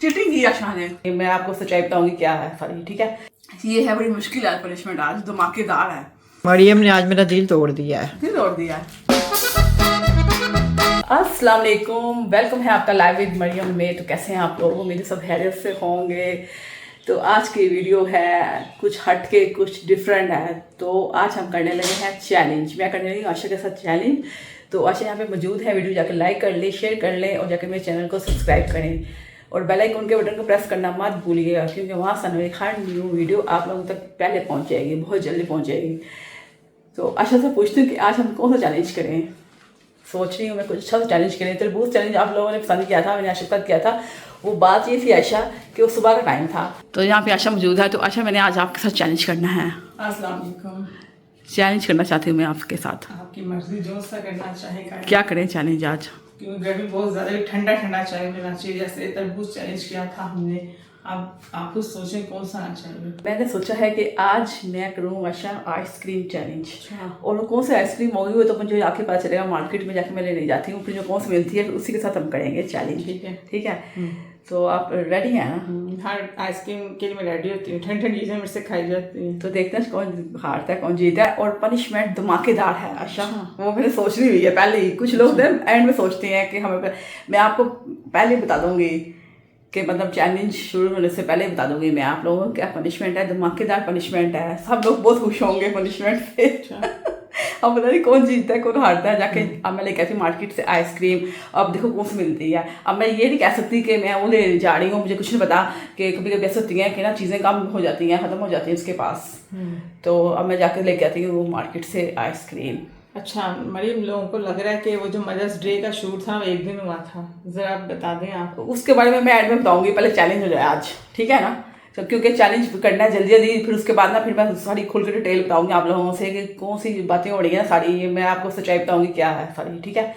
Cheating की आशा ने। मैं आपको सच्चाई बताऊंगी क्या है सारी, ठीक है। ये है बड़ी मुश्किल है पनिशमेंट, आज धमाकेदार है। मरियम ने आज मेरा दिल तोड़ दिया है। दिल तोड़ दिया है। अस्सलाम वालेकुम, वेलकम है आपका लाइव विद मरियम में। तो कैसे हैं आप लोग? मेरे सब खैरियत से होंगे। तो आज की वीडियो है कुछ हटके, कुछ डिफरेंट है। तो आज हम करने लगे हैं चैलेंज। मैं करने लगी आशा के साथ चैलेंज। तो आशा यहाँ पे मौजूद है, वीडियो जाकर लाइक कर लें, शेयर कर लें और जाकर मेरे चैनल को सब्सक्राइब करें और बेल आइकन के बटन को प्रेस करना मत भूलिएगा, क्योंकि वहाँ से मेरी हर न्यू वीडियो आप लोगों तक पहले पहुँच जाएगी, बहुत जल्दी पहुँच जाएगी। तो आशा से पूछती हूँ कि आज हम कौन सा चैलेंज करें। सोच रही हूँ मैं कुछ अच्छा सा चैलेंज करें। तरबूज चैलेंज आप लोगों ने पसंद किया था, मैंने आशा के साथ किया था। वो बात ये थी आशा कि वो सुबह का टाइम था। तो यहाँ पे आशा मौजूद है। तो आशा मैंने आज आपके साथ चैलेंज करना है। अस्सलाम वालेकुम। चैलेंज करना चाहती हूँ मैं आपके साथ। आपकी मर्जी जो सा करना चाहे करें। क्या करें चैलेंज आज? क्योंकि गर्मी बहुत ज़्यादा है, ठंडा ठंडा चाय लेना चाहिए। जैसे तरबूज चैलेंज किया था हमने, अब आप कुछ सोचें कौन सा चाहिए। मैंने सोचा है कि आज मैं करूँ आशा आइसक्रीम चैलेंज। अच्छा। और वो कौन सी आइसक्रीम होगी वो तो मुझे आके पता चलेगा, मार्केट में जाके मैं लेने जाती हूँ, फिर जो कौन सी मिलती है उसी के साथ हम करेंगे चैलेंज। ठीक है। ठीक है। तो आप रेडी हैं ना? हर आइसक्रीम के लिए मैं रेडी होती हूँ। ठंडी ठंडी चीज़ें मेरे से खाई जाती हैं। तो देखते हैं कौन हारता है कौन जीता है। और पनिशमेंट धमाकेदार है आशा, वो मैंने सोच ली हुई है पहले ही। कुछ लोग एंड में सोचते हैं कि हमें, मैं आपको पहले बता दूंगी कि मतलब चैलेंज शुरू होने से पहले बता दूंगी मैं आप लोगों को क्या पनिशमेंट है। धमाकेदार पनिशमेंट है, सब लोग बहुत खुश होंगे पनिशमेंट से। अब पता नहीं कौन जीतता है कौन हारता है। जाके अब मैं लेके आती हूँ मार्केट से आइसक्रीम। अब देखो कौन सी मिलती है। अब मैं ये नहीं कह सकती कि मैं वो ले जा रही हूँ, मुझे कुछ नहीं पता कि कभी कभी ऐसा होती है कि ना चीज़ें कम हो जाती हैं, ख़त्म हो जाती हैं उसके पास। तो अब मैं जाके लेके आती हूँ वो मार्केट से आइसक्रीम। अच्छा मरीम, लोगों को लग रहा है कि वो जो मदर्स डे का शूट था वो एक दिन हुआ था, ज़रा आप बता दें। आप उसके बारे में मैं एड में बताऊँगी, पहले चैलेंज हो जाए आज, ठीक है ना? तो क्योंकि चैलेंज करना है जल्दी जल्दी, फिर उसके बाद ना फिर मैं सारी खुल के डिटेल बताऊंगी आप लोगों से कि कौन सी बातें हो रही हैं सारी। ये मैं आपको सच्चाई बताऊंगी क्या है सारी, ठीक है।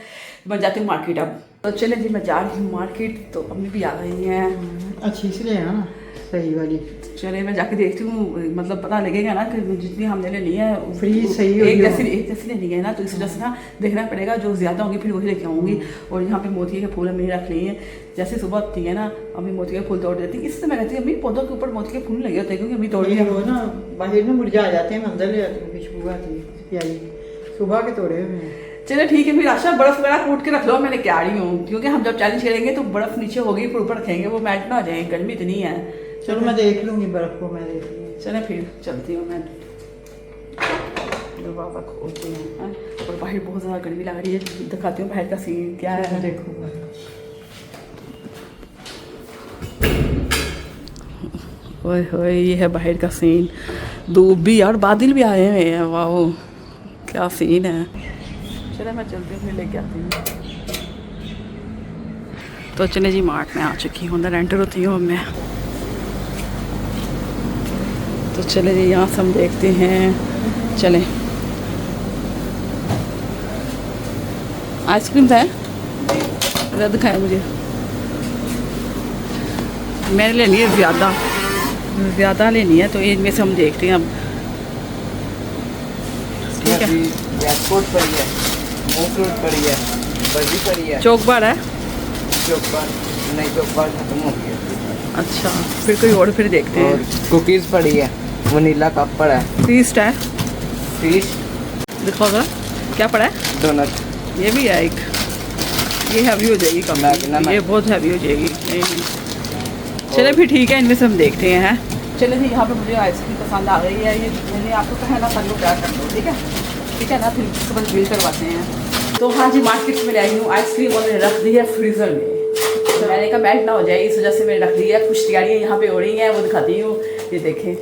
मैं जाती हूँ मार्केट अब। तो चले जी, मैं जा रही हूँ मार्केट। तो अम्मी भी आ गई हैं। अच्छी इसलिए है ना, सही वाली। चले मैं जाके देखती हूँ, मतलब पता लगेगा ना कि जितनी हमने लेनी है फ्री सही एक जैसी लेनी है ना, तो इस वजह से ना देखना पड़ेगा, जो ज़्यादा होंगी फिर वही लेके आऊँगी। और यहाँ पे मोती के फूल हमने रख लिए हैं। जैसे सुबह होती है ना, अम्मी मोती के फूल तोड़ देती है। इससे मैं कहती हूँ अम्मी पौधों के ऊपर मोती के फूल लगे होते हैं, क्योंकि अम्मी तोड़ी वो ना बाहर में मुरझा जाते हैं, अंदर ले आती हूँ, खुशबू आती है प्यारी। सुबह के तोड़े हुए हैं। चलो ठीक है। फिर आशा बर्फ वगैरह कूट के रख लो, मैंने क्या रही हूँ, क्योंकि हम जब चैलेंज करेंगे तो बर्फ नीचे होगी, फिर ऊपर रखेंगे, वो मेल्ट ना हो जाए, गर्मी इतनी है। चलो मैं देख लूँगी बर्फ को, मैं देख लूँगी। चले फिर चलती हूँ मैं। बाबा खोलते हैं और बाहर बहुत ज़्यादा गर्मी लग रही है। दिखाती हूँ बाहर का सीन क्या है। देखो ओए होए, ये है बाहर का सीन। धूप भी और बादल भी आए हुए हैं। वाह क्या सीन है। चलो मैं चलती हूँ, फिर लेके आती हूँ। तो चले जी, मार्ट में आ चुकी हूँ, अंदर एंटर होती हूँ मैं। तो चले जी, यहाँ से हम देखते हैं। चले, आइसक्रीम है, रद्द खाया मुझे। मैंने लेनी है ज़्यादा लेनी है, तो इनमें से हम देखते हैं अब। ठीक है। एयरपोर्ट पर ही है, मूव रोड पर ही है, बर्जी पर ही है। चौक बार है? चौक बार नहीं, चौक बार खत्म हो गया। अच्छा, फिर कोई और फिर देखते हैं। और कुकीज़ पड़ी है, वनीला कप पड़ा है, फीस्ट है, फिश दिखाओ जरा क्या पड़ा है। डोनट ये भी है एक, ये हैवी हो जाएगी कम, ये बहुत हैवी हो जाएगी। चलो फिर ठीक है, इनमें से हम देखते हैं। चलो जी, यहाँ पे मुझे आइसक्रीम पसंद आ गई है। ये मैंने आपको कहा ना, सब लोग प्यार कर दो, ठीक है। ठीक है ना, फिर उसके बाद बिल करवाते हैं। तो हाँ जी, मार्केट में ले आई हूँ आइसक्रीम और मैंने रख दी है फ्रीज़र में। तो मैंने कहा मेल्ट ना हो जाए, इस वजह से मैंने रख दी है। कुछ तैयारियाँ यहाँ पे हो रही हैं, वो दिखाती हूँ। ये देखें,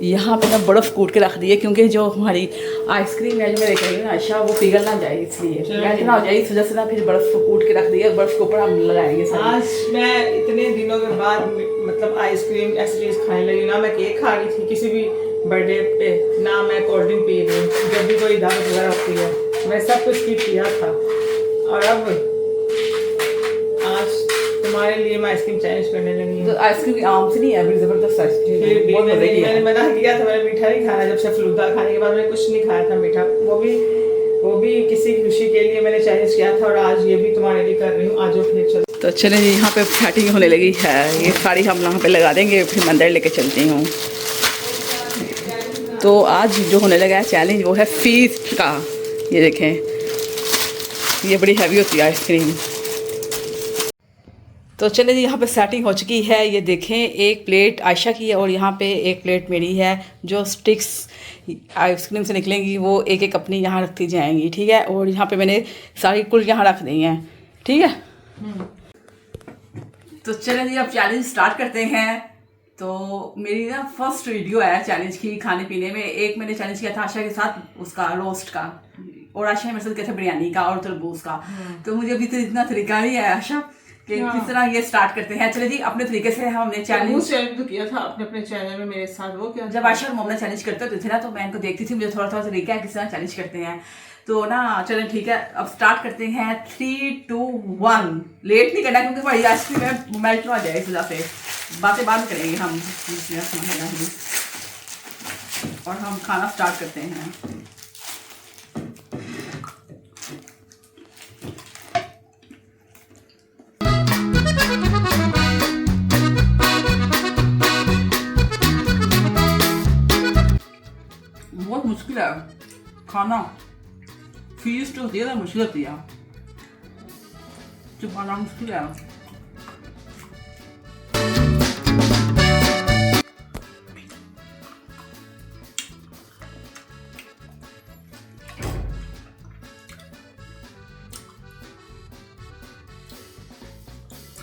यहाँ पे ना बर्फ़ कूट के रख दी है, क्योंकि जो हमारी आइसक्रीम है जो मैं देख रही हूँ ना आशा, वो पिघल ना जाए, इसलिए मेल्ट ना हो जाए, इस वजह से ना फिर बर्फ़ कूट के रख दी है। बर्फ़ के ऊपर हम लगाएंगे सारी। आज मैं इतने दिनों के बाद मतलब आइसक्रीम ऐसी चीज़ खाने लगी ना। मैं केक खा रही थी किसी भी बर्थडे पे, ना मैं कोल्ड ड्रिंक पी रही हूँ। जब भी कोई दावत वगैरह होती है मैं सब कुछ स्किप किया था, और अब आज तुम्हारे लिए मैं आइसक्रीम चैलेंज करने लगी हूँ। तो आइसक्रीम की आम से नहीं है, बड़ी ज़बरदस्त आइसक्रीम, बहुत मज़े की है। मैंने मना किया था, मैंने मीठा नहीं खाना। जब से फलूदा खाने के बाद मैंने कुछ नहीं खाया था मीठा, वो भी वो भी किसी की खुशी के लिए मैंने चैलेंज किया था और आज ये भी तुम्हारे लिए कर रही हूँ। आज फिर चल। तो चले जी, यहाँ पे सेटिंग होने लगी है। ये साड़ी हम यहाँ पे लगा देंगे, फिर मंदिर लेके चलती हूँ। तो आज जो होने लगा है चैलेंज वो है फीस्ट का। ये देखें, ये बड़ी हैवी होती है आइसक्रीम। तो चले जी, यहाँ पे सेटिंग हो चुकी है। ये देखें, एक प्लेट आयशा की है और यहाँ पे एक प्लेट मेरी है। जो स्टिक्स आइसक्रीम से निकलेंगी वो एक एक अपनी यहाँ रखती जाएंगी, ठीक है। और यहाँ पे मैंने सारी कुल यहाँ रख दी हैं, ठीक है। तो चले जी, अब चैलेंज स्टार्ट करते हैं। तो मेरी ना फर्स्ट वीडियो है चैलेंज की खाने पीने में। एक मैंने चैलेंज किया था आशा के साथ उसका रोस्ट का, और आशा ने मेरे साथ किया था बिरयानी का और तरबूज का। तो मुझे अभी तो इतना तरीका नहीं है आशा कि किस तरह ये स्टार्ट करते हैं। चले जी, अपने तरीके से हमने चैलेंज तो किया था अपने अपने चैनल में मेरे साथ। वो क्या, जब आशा और मोमना चैलेंज करते थे ना, तो मैं इनको देखती थी, मुझे थोड़ा थोड़ा तरीका है किस तरह चैलेंज करते हैं। तो ना चलें ठीक है, अब स्टार्ट करते हैं। 3, 2, 1। लेट नहीं करना क्योंकि हमारी आइसक्रीम में मेल्ट ना हो जाए, इस वजह से बातें बाद में करेंगे हम। और हम खाना स्टार्ट करते हैं। बहुत मुश्किल है खाना, फीस्ट होती है ना, मुश्किल होती है, चुपाना मुश्किल है।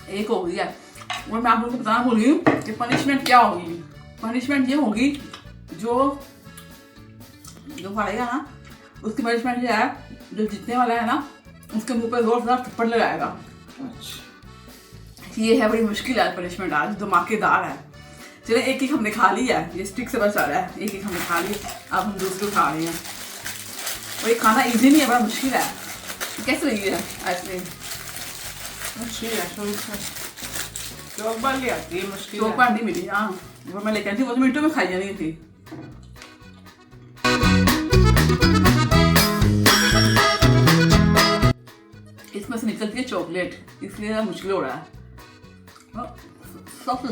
एक हो गई है और मैं आप लोगों को बताना भूल गई हूँ कि पनिशमेंट क्या होगी। पनिशमेंट ये होगी, जो हारेगा ना उसकी पनिशमेंट ये है, जो जीतने वाला है ना उसके मुंह पे जोर से थप्पड़ लगाएगा। ये है बड़ी मुश्किल है पनिशमेंट, आज धमाकेदार है। चलिए, एक एक हमने खा लिया है, ये स्टिक से बच आ रहा है। एक एक हमने खा लिया, अब हम दूसरे खा रहे हैं। और ये खाना इजी नहीं है, बड़ा मुश्किल है। कैसे लगी है आइसक्रीम? अच्छी है, चौक बार ले आती है, मुश्किल चौक बार नहीं मिली। हाँ, वो मैं लेकर थी, वो तो मिनटों में खाई जानी थी। इसमें से निकलती है चॉकलेट, इसलिए मुश्किल हो रहा है। सब कुछ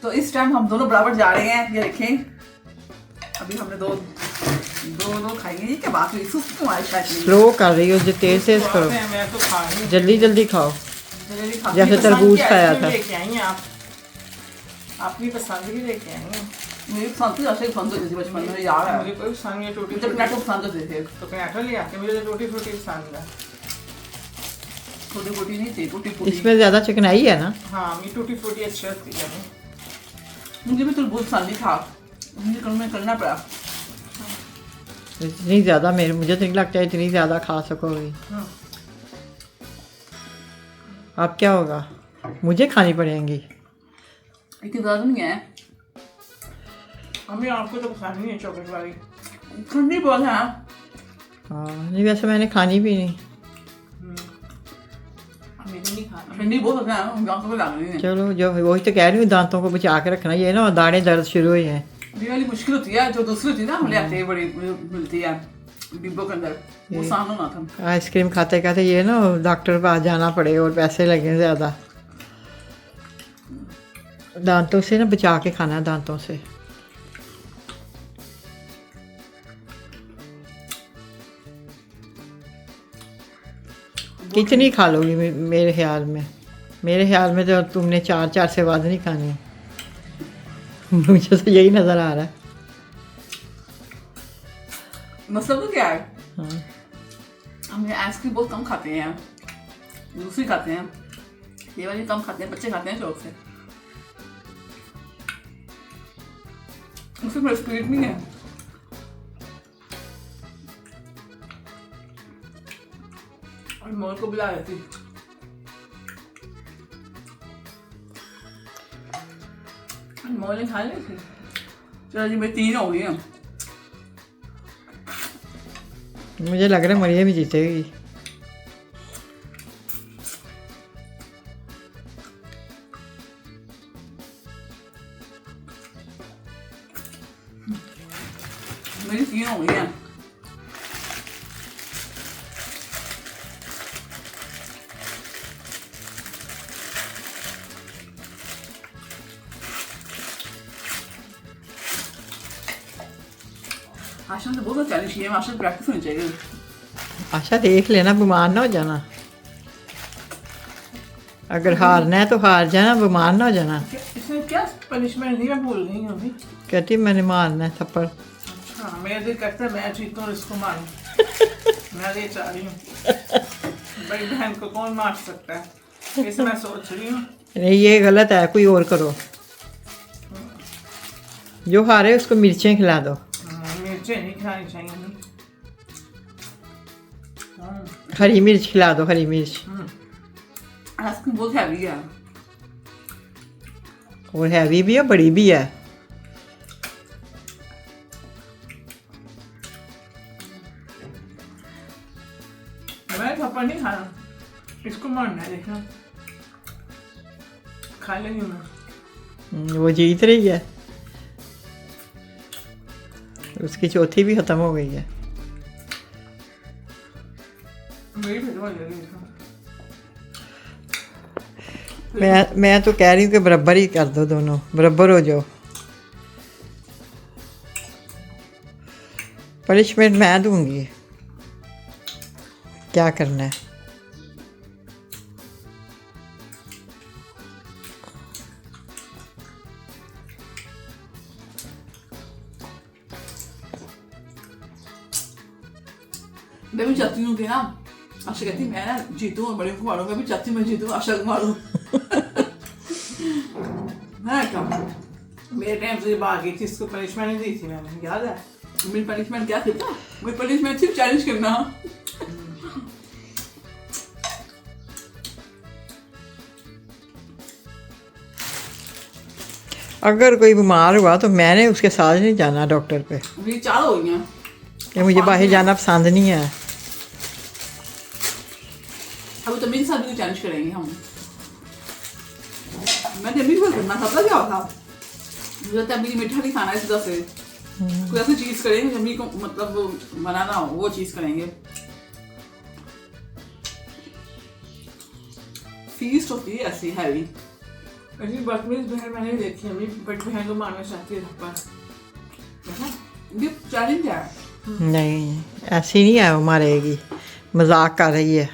तो इस टाइम हम दोनों बराबर जा रहे हैं। ये देखें, अभी हमने दो खाएंगे। ये क्या बात हुई? सुस्त क्यों आयशा? स्लो कर रही हो, जो तेज तेज करो, मैं तो खा रही हूँ। जल्दी जल्दी खाओ, जैसे तरबूज खाया था। लेके आई हैं आप, अपनी पसंद की लेके आई हैं। मेरी पसंद थी, ऐसे ही पसंद होती थी बचपन में, याद है। मुझे कोई पसंद नहीं, टूटी मुझे टोमेटो पसंद होते थे। तो टमाटर ले आके, मुझे तो टूटी फ्रूटी पसंद है। छोटी छोटी नहीं थी, टूटी फूटी। इसमें ज्यादा चिकनाई है ना। हाँ, मेरी टूटी फ्रूटी अच्छी लगती है। मुझे भी तरबूज पसंद नहीं था, मुझे करना पड़ा। इतनी ज्यादा मुझे तो नहीं लगता इतनी ज्यादा खा सकोगी। अब क्या होगा, मुझे खानी पड़ेंगी। इतनी ज़्यादा नहीं है, हमें आपको तो पसंद नहीं है चॉकलेट वाली, ठंडी बहुत है। हाँ, नहीं वैसे मैंने खानी भी नहीं। हमें तो नहीं खाना। ठंडी बहुत होता है, दांतों पे लग रही है। चलो, जो वही तो कह रही हूँ, दांतों को बचा के रखना। ये ना दाने दर्द शुरू हुए हैं। ये वाली मुश्किल होती है, जो दूसरी होती है ना हम ले आते हैं, बड़ी मिलती है डिब्बों के अंदर, वो सामने ना था। आइसक्रीम खाते खाते ये ना डॉक्टर के पास जाना पड़े और पैसे लगे ज़्यादा। दांतों से ना बचा के खाना है, दांतों से। कितनी खा लोगी मेरे ख्याल में तो तुमने 4 से बाद नहीं खानी। मुझे तो यही नज़र आ रहा है। मतलब तो क्या है, हाँ, हम आइसक्रीम बहुत कम खाते हैं, दूसरी खाते हैं, ये वाली कम खाते हैं, बच्चे खाते हैं शौक से। उससे बड़ा स्पीड नहीं है। और मोल को बुला रही थी, मोल ने खा ली थी। चलो जी, मेरी 3 हो गई हैं। मुझे लग रहा है मरियम ही जीतेगी। आशा से बहुत चैलेंज किया है, आशा प्रैक्टिस होनी चाहिए। आशा देख लेना, बीमार ना हो जाना। अगर हारना है तो हार जाना, बीमार ना हो जाना। इसमें क्या पनिशमेंट नहीं, मैं भूल गई हूँ अभी। कहती मैंने मारना है थप्पड़। हाँ, मेरा दिल करता है मैं जीतूँ और इसको मारूं। मैं ये चाह रही हूँ। बड़ी बहन को कौन मार सकता है, ऐसे मैं सोच रही हूँ। नहीं, ये गलत है, कोई और करो। जो हारे उसको मिर्चें खिला दो। मिर्चें नहीं खानी चाहिए। हरी मिर्च खिला दो, हरी मिर्च। आइसक्रीम बहुत हैवी है। और हैवी भी है, बड़ी भी है। मैं थप्पड़ नहीं खाना, इसको मारना है। देखना खा लेंगी मैं। वो जीत रही है। उसकी चौथी भी खत्म हो गई है। मेरी भी दवा ले ली। मैं तो कह रही हूँ कि बराबर ही कर दो, दोनों बराबर हो जाओ। पनिशमेंट मैं दूंगी, क्या करना है। मैं भी चाहती हूँ कि ना, आशा कहती मैं ना जीतूँ और बड़े को मारूँ। मैं भी चाहती हूँ मैं जीतूँ, आशा को मारूँ। मैं क्या, मेरे टाइम से भाग गई थी, इसको पनिशमेंट नहीं दी थी मैंने, याद है? मेरी पनिशमेंट क्या थी ना? मेरी पनिशमेंट सिर्फ चैलेंज करना। अगर कोई बीमार हुआ तो मैंने उसके साथ नहीं जाना डॉक्टर पे, मेरी 4 हो गई हैं। कि मुझे बाहर जाना पसंद नहीं है। अब तो मेरे साथ भी चैलेंज करेंगे हम। मैं तो अभी भी करना था, पता क्या था? मुझे तो अभी मीठा नहीं खाना है सीधा से। कोई ऐसी चीज करेंगे जब को मतलब बनाना हो, वो चीज करेंगे। फीस्ट होती है ऐसी हैवी। ऐसी बदतमीज बहन मैंने भी देखी है, मेरी बड़ी बहन को मारना चाहती है थप्पड़। ये चैलेंज है। नहीं, ऐसी नहीं है, वो मारेगी, मजाक कर रही है।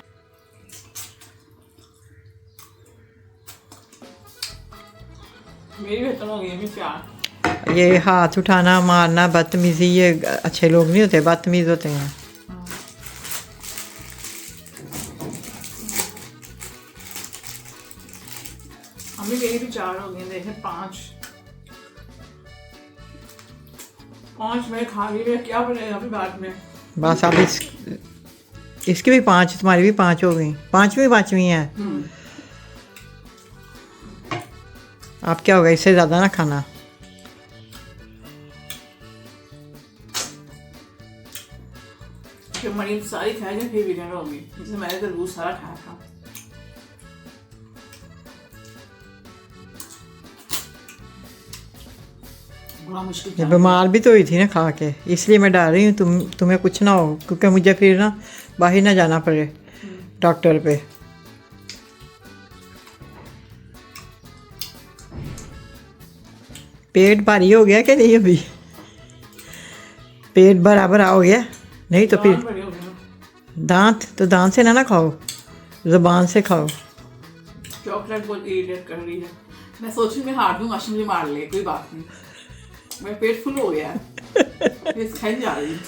मेरी भी खत्म हो गई अभी 4। ये हाथ उठाना, मारना, बदतमीजी, ये अच्छे लोग नहीं होते, बदतमीज होते हैं। अभी मेरी भी 4 हो गई, देखे 5 मैं खा ली, मैं क्या बनेगा अभी बाद में? बस अब इसकी भी 5, तुम्हारी भी 5 हो गई। 5वीं है। आप क्या होगा, इससे ज़्यादा ना खाना। फिर मरीम सारी खाएगी, फिर विनर होगी। जैसे मैंने तरबूज सारा खाया था। बड़ा मुश्किल ये challenge बीमार भी तो हुई थी ना खा के, इसलिए मैं डर रही हूँ तुम्हें कुछ ना हो, क्योंकि मुझे फिर ना बाहर ना जाना पड़े डॉक्टर पे। पेट भारी हो गया कि नहीं अभी? पेट बराबर हो गया? नहीं तो फिर बड़ी हो गई ना। दांत से ना खाओ, ज़ुबान से खाओ। चॉकलेट बहुत इरिटेट कर रही है। मैं सोच रही हूँ मैं हार दूंगा, मुझे मार ले, कोई बात नहीं। मेरा पेट फुल हो गया है। मैं खाई जा रही हूँ।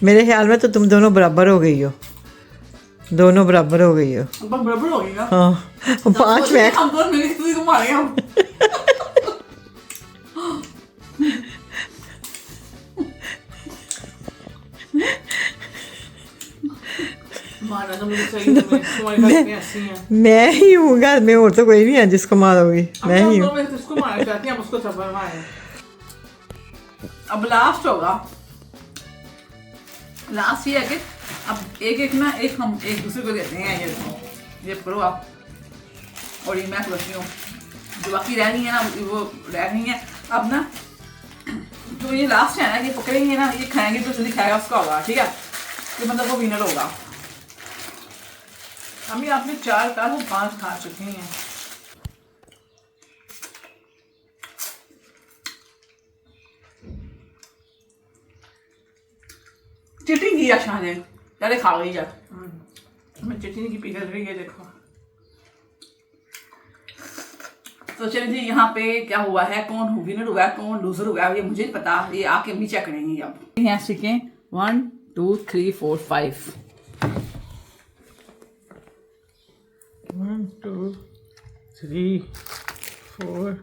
मेरे ख्याल में तो तुम दोनों बराबर हो गई हो, दोनों बराबर हो गई हो। अब बराबर हो गई ना। हाँ, 5 मैं हम दोनों मिलके किसी को मारेंगे हम। मारना तो मुझे चाहिए, तुम्हारी हरकतें ऐसी हैं। मैं ही हूँ घर में, और तो कोई नहीं है जिसको मारोगी, मैं ही हूँ। मैं उसको मारना चाहती हूँ, हम उसको थप्पड़ मारें। अब लास्ट होगा। लास्ट ये है कि अब एक हम एक दूसरे को देते हैं। ये करो आप, और ये मैं करती हूँ। जो बाकी रह गई है ना, वो रह गई है। अब ना जो ये लास्ट है ना, ये पकड़ेंगे ना, ये खाएंगे तो जल्दी खाएगा उसका होगा, ठीक है? ये मतलब वो विनर होगा। अभी आपने 4 कहा, वो 5 खा चुकी हैं। चीटिंग की आशा ने, पहले खा गई है। मैं चटनी की पिघल रही है, देखो। तो चलिए जी, यहाँ पे क्या हुआ है, कौन विनर हुआ है, कौन लूजर हुआ है, ये मुझे नहीं पता, ये आके भी चेक करेंगे अब। यहाँ सीखें 1 2 3 4 5। 1 2 3 4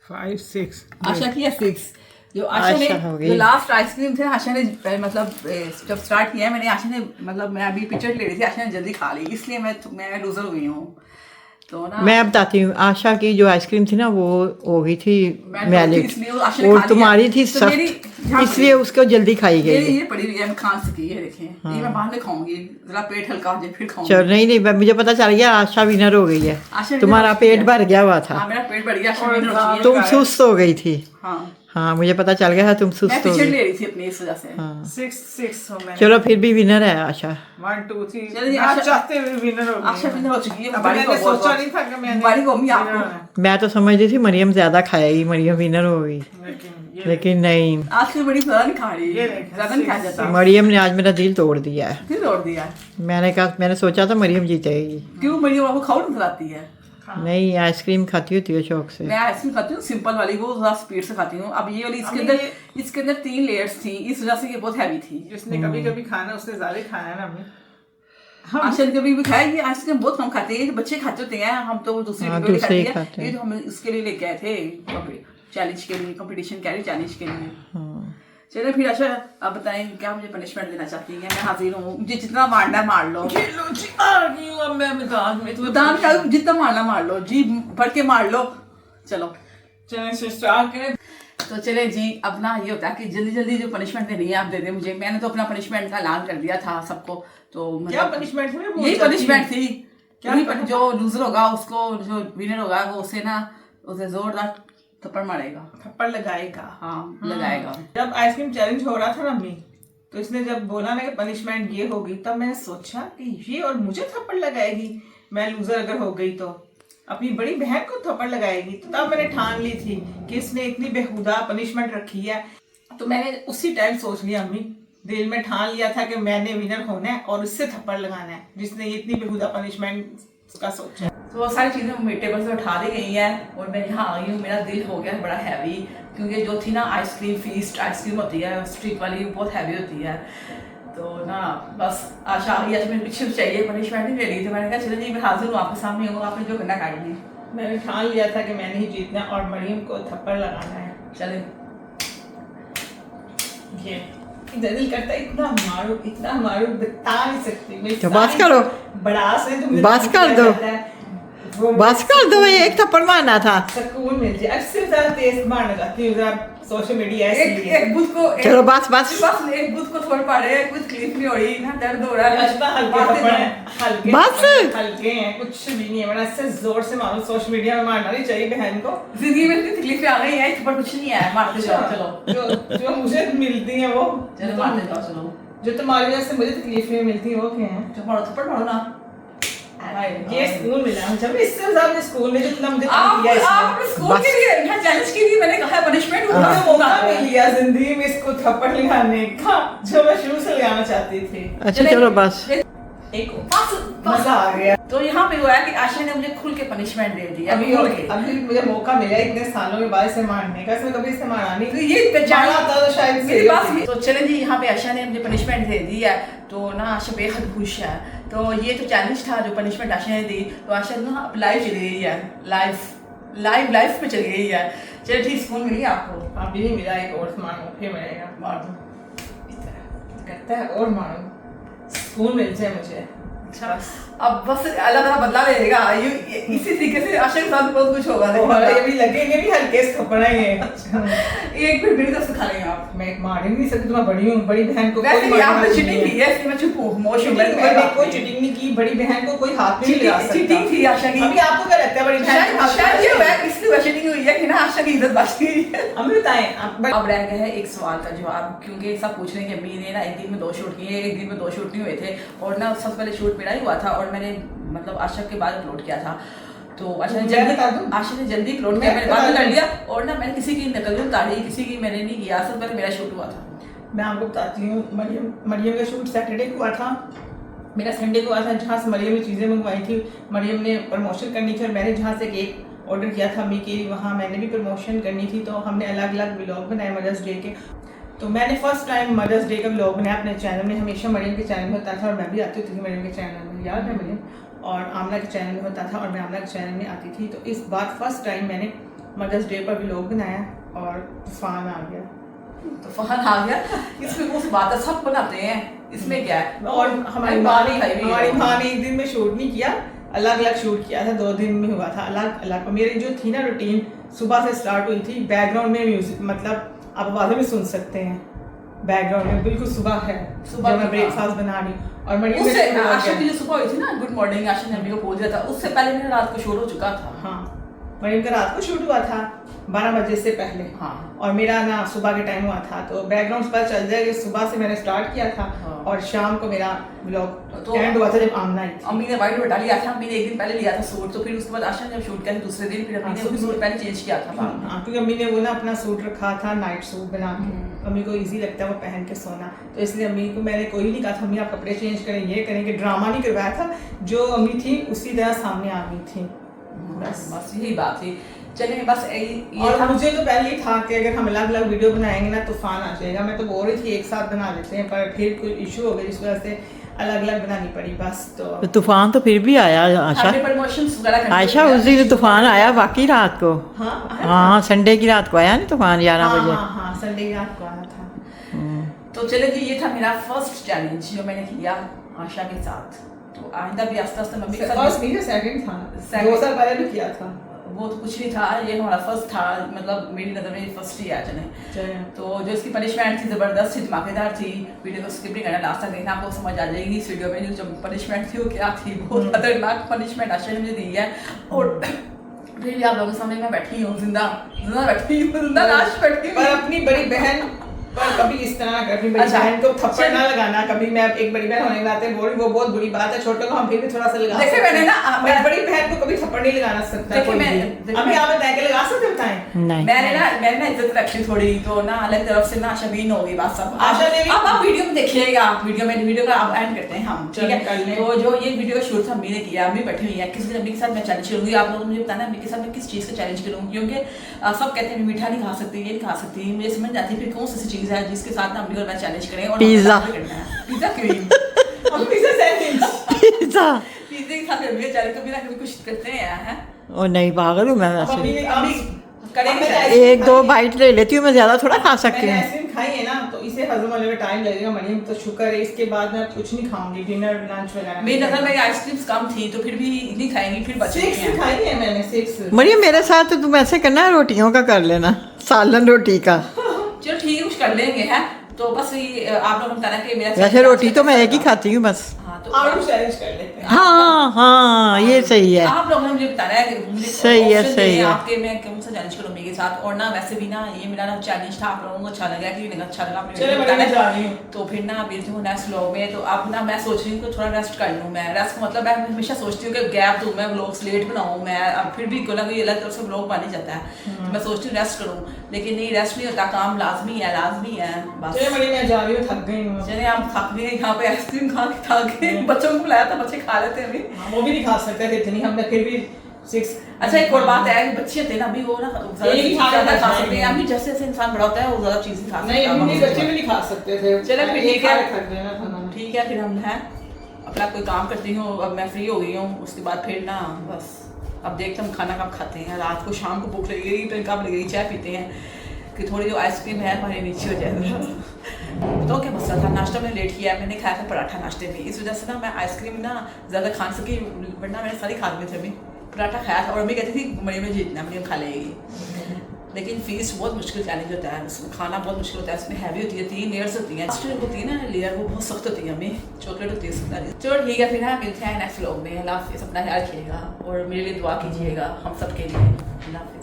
5 6। आशा की है 6। जो आशा आशा हो ने गई। जो लास्ट आइसक्रीम थे आशा ने मतलब जब स्टार्ट किया है मैंने, आशा ने मतलब मैं अभी पिक्चर ले रही थी, आशा ने जल्दी खा ली, इसलिए मैं लूजर हुई हूँ। तो ना मैं बताती हूँ, आशा की जो आइसक्रीम थी ना वो हो गई थी मैलिट, इसलिए आशा ने और खा लिया। तुम्हारी थी तो मेरी सख्त, यहाँ इसलिए उसको जल्दी खाई मेरी गई। ये पड़ी हुई है, मैं खान सकी है, देखें ये मैं बाद में खाऊंगी, जरा पेट हल्का हो जाए फिर खाऊंगी। चलो नहीं, मुझे पता चल गया आशा विनर हो गई है। आशा winner तुम्हारा हो गई पेट है। भर गया हुआ हाँ था। मेरा पेट बढ़ गया, आशा और winner हो गई है। तुम सुस्त हो गई थी। हाँ हाँ मुझे पता चल गया था तुम मैं सुस्त हो पिक्चर गई। ले रही थी अपनी, इस वजह से। हाँ 6 हो मैंने। चलो फिर भी विनर है आशा। 1 2 3। चलिए, आप आशा- चाहते हुए विनर हो गई। आशा विनर हो चुकी है। अब मुबारक मैंने हो, बहुत- सोचा नहीं था कि मैंने मुबारक हो अम्मी winner आपको। होना है। मैं तो समझ रही थी मरियम ज्यादा खाएगी, मरियम विनर हो गई, लेकिन नहीं, आज की बड़ी ज्यादा नहीं खा रही, ये देखें, ज्यादा नहीं खा जाता। मरियम ने आज मेरा दिल तोड़ दिया है। फिर तोड़ दिया। मैंने सोचा था मरियम जीतेगी। क्यों मरियम आपको खाओ नहीं खिलाती है? नहीं, आइसक्रीम खाती होती है शौक से। मैं आइसक्रीम खाती हूँ सिंपल वाली, वो ज्यादा स्पीड से खाती हूँ। अब ये वाली इसके अंदर 3 लेयर्स थी, इस वजह से ये बहुत हैवी थी। जिसने कभी कभी खाना उससे ज्यादा ही खाना है ना हमें। आशा ने कभी भी खाया, ये आइसक्रीम बहुत कम खाते हैं, ये बच्चे खाते होते हैं, हम तो दूसरी हाँ, वीडियो दूसरे ही खाते खाते हैं। ये हैं। तो हम इसके लिए लेके आए थे चैलेंज के लिए, कंपटीशन कह रही चैलेंज के लिए। हाँ। चलो फिर अच्छा, आप बताएं क्या मुझे पनिशमेंट देना चाहती हैं? मैं हाजिर हूँ, मुझे जितना मारना है मार लो। ये लो जी, आ गई हूँ अब मैं मैदान में। दान क्या, जितना मारना मार लो जी, भर के मार लो। चलो चलें से स्टार्ट करें। तो चले जी, अब ना ये होता है कि जल्दी जल्दी जो पनिशमेंट देनी है आप दे दें मुझे। मैंने तो अपना पनिशमेंट का ऐलान कर दिया था सबको, तो क्या पनिशमेंट थी? यही पनिशमेंट थी। क्या जो लूजर होगा उसको, जो विनर होगा वो उसे ना, उसे जोरदार थप्पड़ मारेगा, थप्पड़ लगाएगा। हाँ लगाएगा। जब आइसक्रीम चैलेंज हो रहा था ना अम्मी, तो इसने जब बोला ना कि पनिशमेंट ये होगी, तब मैंने सोचा कि ये और मुझे थप्पड़ लगाएगी, मैं लूजर अगर हो गई तो अपनी बड़ी बहन को थप्पड़ लगाएगी। तो तब मैंने ठान ली थी कि इसने इतनी बेहुदा पनिशमेंट रखी है। तो मैंने उसी टाइम सोच लिया अम्मी, दिल में ठान लिया था कि मैंने विनर होना है और इससे थप्पड़ लगाना है जिसने ये इतनी बेहुदा पनिशमेंट का सोचा। तो वो सारी चीज़ें मेरे टेबल से उठा दी गई हैं और मैं यहाँ आई हूँ। मेरा दिल हो गया बड़ा हैवी, क्योंकि जो थी ना आइसक्रीम फीस्ट, आइसक्रीम होती है स्ट्रीट वाली, वो बहुत हैवी होती है। तो ना बस आशा आ गई, आज मेरे पीछे चाहिए, पनिशमेंट नहीं ले रही थी। मैंने कहा चलो जी मैं हाजिर हूँ आपके सामने हूँ, आपने जो करना कर ली। मैंने ठान लिया था कि मैंने ही जीतना और मरियम को थप्पड़ लगाना है। चले ये इधर दिल करता है इतना मारू बता नहीं सकती मैं। तो बस करो, बड़ास है तो बस कर दो, बस कर दो, मैं एक थप्पड़ मारना था। सुकून मिल जाए। अब सिर्फ ज्यादा तेज मारना चाहती हूँ, जरा सोशल मीडिया एक बुत को चलो बस बस एक बुत को थोड़ पा रहे हैं, कुछ तकलीफ नहीं हो रही ना, दर्द हो रहा है। हल्के थप्पड़ हैं, हल्के बस। थप्पड़, हल्के हैं, कुछ भी नहीं है। वरना इससे जोर से मारो, सोशल मीडिया में मारना नहीं चाहिए बहन को। जिंदगी में इतनी तकलीफें आ गई हैं, पर कुछ नहीं है, मारते जाओ। चलो जो मुझे मिलती है वो, चलो मारते जाओ। चलो जो तुम्हारी वजह से मुझे तकलीफें मिलती है वो क्या है? तो मारो, थप्पड़ मारो ना। ये स्कूल मिला मुझे, इससे ज्यादा स्कूल में जितना मुझे आप किया इसने। अपने स्कूल के लिए यहाँ चैलेंज के लिए मैंने कहा है पनिशमेंट मुझे मौका मिल गया जिंदगी में इसको थप्पड़ लगाने का, जो मैं शुरू से लगाना चाहती थी। अच्छा चलो बस। एक मजा आ गया। तो यहाँ पे हुआ है कि आशा ने मुझे खुल के पनिशमेंट दे दी। अभी मुझे मौका मिला इतने सालों के बाद इसे मारने का, इसमें कभी इसे मारा नहीं। तो ये पहचान मारा था तो शायद मेरी बात सुनिए। तो चले जी, यहाँ पे आशा ने मुझे पनिशमेंट दे दी है, तो ना आशा बेहद खुश है। तो ये तो चैलेंज था जो पनिशमेंट आशा ने दी, तो आशा ना अब लाइव चली गई है, लाइव पे चली गई है। चलो ठीक, स्कूल मिली आपको? अभी नहीं मिला, एक और मारो फिर मिलेगा। मार दो इस तरह करता है और मारो, स्कूल मिल जाए मुझे। अच्छा अब बस अल्लाह ताला बदला लेगा। इसी तरीके से आशा के साथ बहुत कुछ होगा। ये भी लगेंगे भी हल्के से थप्पड़ आएंगे। एक फिर मेरी तरफ से खा लेंगे आप। मैं मार नहीं सकती, तुम्हारी बड़ी हूँ, बड़ी बहन को वैसे कोई भी आपने मारना चीटिंग नहीं की है, इसलिए मैं चुप हूँ, मोशन मैंने कोई चीटिंग नहीं की, बड़ी बहन को कोई हाथ में नहीं लगा सकता। चीटिंग थी आशा की। अभी आपको क्या लगता है बड़ी बहन को हाथ शायद ये में? हुआ इसलिए वह चीटिंग हुई है कि ना आशा की इज्जत बच गई है। हमें बताएं आप। अब रह गया है एक सवाल का जवाब, क्योंकि सब पूछ रहे हैं कि अम्मी ने ना एक दिन में 2 शूट किए, एक दिन में 2 शूट नहीं हुए थे, और ना सबसे पहले शूट मेरा ही हुआ था और मैंने मतलब आशा के बाद अपलोड किया था। तो आशा ने जल्दी अपलोड किया, मैंने बाद में कर लिया, और ना मैंने किसी की नकल नहीं उतारी, किसी की मैंने नहीं किया, सबसे पहले मेरा शूट हुआ था। मैं आपको बताती हूँ, मरियम का शूट सैटरडे को हुआ था, मेरा संडे को हुआ था। जहाँ से मरियम ने चीज़ें मंगवाई थी, मरियम ने प्रमोशन करनी थी और मैंने जहाँ से केक ऑर्डर किया था अम्मी के, वहाँ मैंने भी प्रमोशन करनी थी। तो हमने अलग अलग व्लॉग बनाए मदर्स डे के। तो मैंने फर्स्ट टाइम मदर्स डे का व्लॉग बनाया अपने चैनल में। हमेशा मरियम के चैनल में होता था और मैं भी आती थी मरियम के चैनल में, याद है मरियम, और आमना के चैनल में होता था और मैं आमना के चैनल में आती थी। तो इस बार फर्स्ट टाइम मैंने मदर्स डे पर व्लॉग बनाया और तूफान आ गया। तूफान आ गया, इसमें वो बात है, सब बनाते हैं, इसमें क्या है। और हमारी माँ ने एक दिन में शूट नहीं किया, अलग अलग शूट किया था, 2 दिन में हुआ था अलग अलग। मेरी जो थी ना रूटीन, सुबह से स्टार्ट हुई थी। बैकग्राउंड में म्यूजिक, मतलब आप आवाज़ें भी सुन सकते हैं बैकग्राउंड में, बिल्कुल सुबह है, सुबह मैं ब्रेकफास्ट बना रही हूँ। और मरियम आशा की जो सुबह हुई थी ना, गुड मॉर्निंग, आशा ने अम्मी को बोल दिया था, उससे पहले मेरा रात को शूट हो चुका था। हाँ, मरियम का रात को शूट हुआ था 12 बजे से पहले। हाँ, और मेरा ना सुबह के टाइम हुआ था। तो बैकग्राउंड पर चल जाए कि सुबह से मैंने स्टार्ट किया था। हाँ। और शाम को मेरा व्लॉग तो एंड हुआ था जब आमना आई थी। अम्मी ने वाइट बटा लिया था, अम्मी ने एक दिन पहले लिया था सूट, तो फिर उसके बाद आशा ने जब शूट किया था दूसरे दिन, फिर अम्मी ने वही सूट पहले चेंज किया था। हाँ, क्योंकि अम्मी ने वो ना अपना सूट रखा था, नाइट सूट बना के। अम्मी को इजी लगता है वो पहन के सोना, तो इसलिए अम्मी को मैंने कोई नहीं कहा था अम्मी आप कपड़े चेंज करें, ये करेंगे, ड्रामा नहीं करवाया था। जो अम्मी थी उसी तरह सामने आ गई थी। बस यही बात थी। चलिए बस ये और मुझे तो पहले ही था कि अगर हम अलग अलग वीडियो बनाएंगे ना तूफान आ जाएगा। मैं तो बोल रही थी एक साथ बना लेते हैं, पर फिर कोई इशू हो गया जिस वजह से अलग अलग बनानी पड़ी। बस तो तूफान तो फिर भी आया आशा, हमने प्रमोशंस वगैरह करने आयशा उस दिन तूफान आया बाकी रात को। हाँ संडे की रात को आया नहीं तूफान 11 बजे। हाँ संडे की रात को आया था। तो चले जी, ये था मेरा फर्स्ट चैलेंज जो मैंने किया आशा के साथ। तो आइंदा भी आस्ते आस्ते मम्मी के साथ, फर्स्ट नहीं सेकंड था, 2 साल पहले भी किया था। वो तो कुछ नहीं था, ये हमारा फर्स्ट था, मतलब मेरी नज़र में फर्स्ट ही आया चले। तो जो इसकी पनिशमेंट थी ज़बरदस्त थी, धमाकेदार थी। वीडियो को स्किप नहीं करना, लास्ट तक देखना, आपको समझ आ जाएगी इस वीडियो में जो पनिशमेंट थी वो क्या थी। बहुत खतरनाक पनिशमेंट आशा ने मुझे दी है। और फिर भी आप लोगों के सामने मैं बैठी हूँ, जिंदा बैठी हूँ, जिंदा लाश बैठी हूँ। पर अपनी बड़ी बहन पर कभी इस तरह ना कर, अपनी बड़ी बहन को थप्पड़ ना लगाना कभी। मैं एक बड़ी बहन होने के नाते बोल रही, वो बहुत बुरी बात है। छोटों को हम फिर भी थोड़ा सा लगा सकते हैं। मैंने ना मैं बड़ी बहन को कभी थप्पड़ नहीं लगाना सकता है कोई भी। अभी आप बताएं कि लगा सकते बताएं। मैंने ना इज्जत रखी थोड़ी, तो ना अलग तरफ से ना शबीन हो गई बात सब। आशा ने भी आप वीडियो में देखिएगा, वीडियो का आप एंड करते हैं हम, ठीक है। तो जो ये वीडियो का शूट था अम्मी ने किया, अम्मी बैठी हुई है। किसी अम्मी के साथ मैं चैलेंज करूंगी, आप लोग मुझे बताना अम्मी के साथ मैं किस चीज़ का चैलेंज करूंगी, क्योंकि सब कहते हैं मीठा नहीं खा सकती, ये नहीं खा सकती। मुझे समझ जाती है फिर कौन सी चीज़ है जिसके साथ अम्मी और मैं चैलेंज करें। और पिज़्ज़ा क्यों पिज़्ज़ा सैंडविच पिज़्ज़े के साथ अम्मी चैलेंज कभी ना कभी कुछ करते हैं। ओ नहीं पागल हूँ मैं वैसे, अम्मी करेंगे। 1-2 बाइट ले लेती हूँ मैं, ज्यादा थोड़ा खा सकती मैंने हूँ। आइसक्रीम खाई है ना, तो इसे हजम होने में टाइम लगेगा मरियम, तो शुक्र है। इसके बाद मैं कुछ नहीं खाऊंगी, डिनर लंच वगैरह। मेरी नजर में आइसक्रीम्स कम थी, तो फिर भी नहीं खाएंगी, फिर बचेगी। 6 खाई है मैंने, 6। मरियम मेरे साथ तो तुम ऐसे करना है, रोटियों का कर लेना, सालन रोटी का। चलो ठीक है, कुछ कर लेंगे हैं। तो बस ये आप लोगों ने बताना कि मेरा वैसे रोटी तो मैं एक ही खाती हूँ बस। हाँ, तो और चैलेंज कर लेते हैं। हाँ ये सही है, आप लोगों ने मुझे बताना है कि मुझे सही है, option सही दें है। आपके, मैं कौन सा चैलेंज करूँ मेरे साथ। और ना वैसे भी ना ये मेरा ना चैलेंज था, आप लोगों को अच्छा लगा कि नहीं अच्छा लगा, आपने चलो मुझे बताना मैं जा रही है। हूँ। तो फिर ना मिलती हूँ नेक्स्ट व्लॉग में। तो अब ना मैं सोच रही हूँ कि थोड़ा रेस्ट कर लूँ मैं। रेस्ट का मतलब मैं हमेशा सोचती हूँ कि गैप दूँ, मैं व्लॉग्स लेट बनाऊँ मैं, अब फिर भी कोई ना कोई अलग तरफ से व्लॉग बन ही जाता है। तो मैं सोचती हूँ रेस्ट करूँ, लेकिन नहीं, रेस्ट नहीं होता, काम लाजमी है बस। चलिए मरियम मैं जा रही हूँ, थक गई हूँ। चलिए हम थक गए, यहाँ पे आइसक्रीम खा के थक गए। बच्चों को बुलाया था, बच्चे खा लेते अभी। वो भी नहीं खा सकते थे इतनी, हमने फिर भी 6। अच्छा एक और बात है कि बच्चे होते हैं ना अभी, वो ना ज्यादा खा सकते हैं। अभी जैसे जैसे इंसान बड़ा होता है वो ज्यादा चीज नहीं खा सकता। नहीं अभी बच्चे भी नहीं खा सकते थे। चलो फिर ठीक है, थक गए ना खाना। ठीक है, फिर हम है अपना कोई काम करती हूँ। अब मैं फ्री हो गई हूँ, उसके बाद फिर ना बस अब देखते हम खाना कब खाते हैं। रात को शाम को भूख लगेगी तो कब लगेगी, चाय पीते हैं कि थोड़ी जो आइसक्रीम है हमारे नीचे हो जाए। तो क्या मसला था, नाश्ता मैंने लेट किया, मैंने खाया था पराठा नाश्ते में, इस वजह से ना मैं आइसक्रीम ना ज़्यादा खा सकी, वरना मैंने सारी खा ली थी। अभी पराठा खाया था और अम्मी कहती थी मरियम में जीतना, मरियम खा लेगी। लेकिन फीस बहुत मुश्किल चैलेंज होता है, उसमें खाना बहुत मुश्किल होता है, उसमें हैवी होती है, 3 लेयर्स होती हैं। स्टील होती है ना लेयर, वो बहुत सख्त होती है, हमें चॉकलेट होती है उसमें। चलो ठीक है, फिर हाँ मिलते हैं नेक्स्ट व्लॉग में। अल्लाह हाफिज़, अपना ख्याल रखिएगा और मेरे लिए दुआ कीजिएगा हम सब के लिए। अल्लाह हाफिज़।